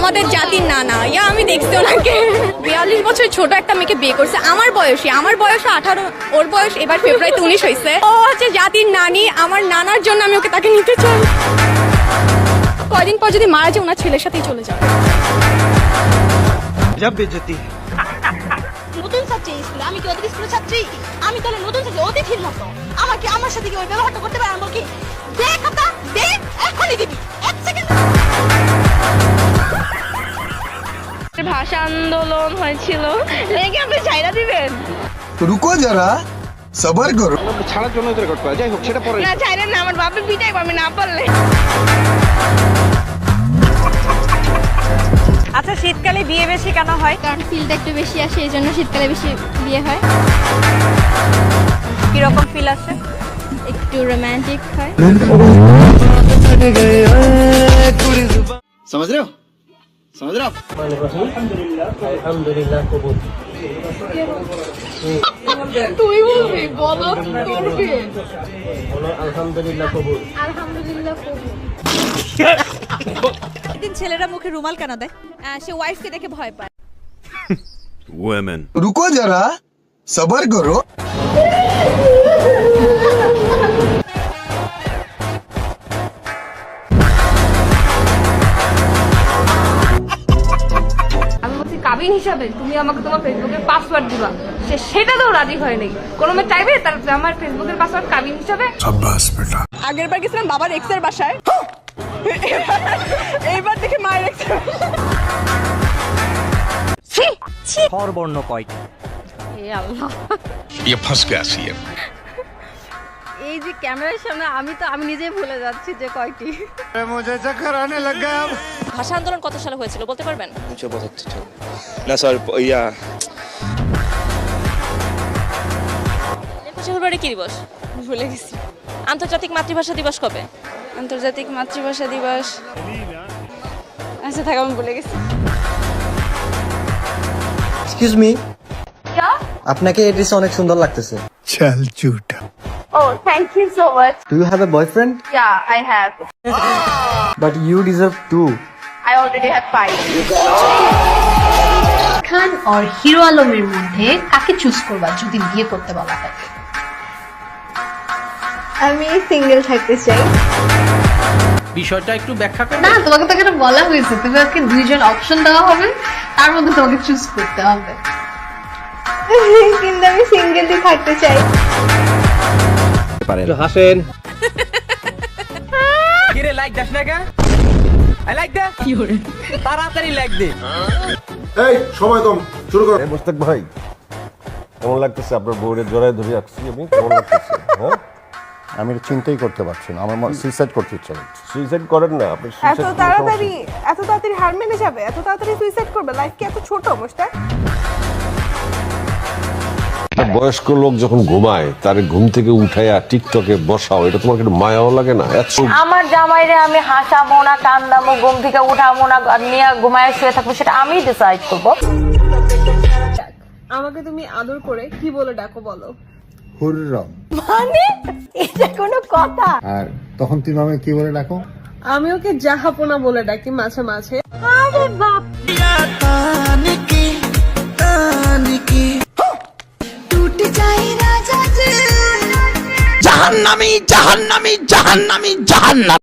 আমাদের জাতির নানা, আমি দেখছি ওনাকে 42 বছর ছোট একটা মেয়েকে বিয়ে করছে আমার বয়স 18, ওর বয়স এবার ফেব্রুয়ারিতে 19 হয়েছে। ও হচ্ছে জাতির নানি, আমার নানার জন্য আমি তাকে নিতে চাই। কয়দিন পর যদি মারা যায় ওনার ছেলের সাথেই চলে যাবে। নতুন ছাত্রী স্কুলে, আমি কি ওদের স্কুলের ছাত্রী? আমি তাহলে নতুন ছাত্রী, অতিথির মতো। আমাকে আমার সাথে কি ওই ব্যবহারটা করতে পারে? আমি কি দে খাতা দে, এখনই দিবি, 1 সেকেন্ড। ভাষা আন্দোলন হয়েছিল, লেগে আপনি ছাইরা দিবেন? রুকো যারা, সবার করো। ছাড়ার জন্য তো রেকর্ড করা, যাই হোক সেটা পরে। না ছাইরেন না, আমার বাপের পিটাই আমি না পারলে। আচ্ছা, শীতকালে বিয়ে বেশি কেন হয়? কারণ ফিলটা একটু বেশি আসে, এই জন্য শীতকালে বেশি বিয়ে হয়। কিরকম ফিল আসে? একটু রোমান্টিক হয়। समझ रहे हो? समझ रहे हो? তুই বলবি, বলো করবি। আলহামদুলিল্লাহ কবুল। একদিন ছেলেরা মুখে রুমাল কেন দেয়? সে ওয়াইফকে দেখে ভয় পায়। Women. রুকো যারা, সবার করো। আমি বলছি কাবিন হিসাবে তুমি আমাকে তোমার ফেসবুকের পাসওয়ার্ড দিবা, সেটাতেও রাজি হয় নাই। কোনো মেয়ে চাইবে তার আমার ফেসবুকের পাসওয়ার্ড কাবিন হিসাবে? আগের বার গেছিলাম বাবার এক্সের বাসায়, এইবার দেখি মায়ের এক্স। স্বরবর্ণ কয়টি? এ আল্লাহ, ये फंस गया सीएम। এই যে ক্যামেরার সামনে আমি নিজেই ভুলে যাচ্ছি যে কয়টি। ভাষা আন্দোলন কত সালে হয়েছিল বলতে পারবেন? 1975 না স্যার, ইয়া 21 ফেব্রুয়ারি কি দিবস? ভুলে গেছি। আন্তর্জাতিক মাতৃভাষা দিবস কবে? আন্তর্জাতিক মাতৃভাষা দিবস, আচ্ছা থাক, আমি ভুলে গেছি। এক্সকিউজ মি, আপনাকে এই ড্রেসে অনেক সুন্দর লাগতেছে। চল ঝুট। Oh, thank you so much. Do you have a boyfriend? Yeah, I have. But you deserve two. I already have 5. Khan আর হিরো আলমের মধ্যে কাকে চুজ করবা যদি বিয়ে করতে বলা হয়? আমি সিঙ্গেল থাকতে চাই। বিষয়টা একটু ব্যাখ্যা করো। না, তোমাকে তো এখানে বলা হয়েছে তোমাকে দুইজন অপশন দেওয়া হবে, তার মধ্যে তোমাকে চুজ করতে হবে। কিন্তু আমি সিঙ্গেলই থাকতে চাই। হাসেন। কি রে, লাইক দাস না কেন? আই লাইক দা। কি হরে? তাড়াতাড়ি লাইক দে। এই সময় কম, শুরু করো। মোস্তাক ভাই, কেমন লাগতেছে আপনার বউয়ের জড়ায় ধরে রাখছি আমি? কেমন লাগতেছে? হ্যাঁ, আমি চিন্তাই করতে পারছি না, আমার সুইসাইড করতে ইচ্ছা করছে। সুইসাইড করেন না আপনি। এত তাড়াতাড়ি হার মেনে যাবে? এত তাড়াতাড়ি সুইসাইড করবে? লাইফ কি এত ছোট মোস্তাক? বয়স্ক লোক যখন ঘুমায় তার ঘুম থেকে উঠাইয়া টিকটকে বসাও, এটা তোমার একটু মায়াও লাগে না? আমার জামাইরে আমি হাসাবো না, কান্দামো, ঘুম থেকে উঠাবো না, নিয়ে ঘুমায় শুয়ে থাকবো, সেটা আমি ডিসাইড করবো। আমাকে তুমি আদর করে কি বলে ডাকো বলো? হুররম। মানে এটা কোনো কথা? আর তখন তুমি আমাকে কি বলে ডাকো? আমি ওকে জাহাপনা বলে ডাকি মাঝে মাঝে। আরে বাপ, জাহান্নামী জাহান্নামী জাহান্নামী জাহান্নাম।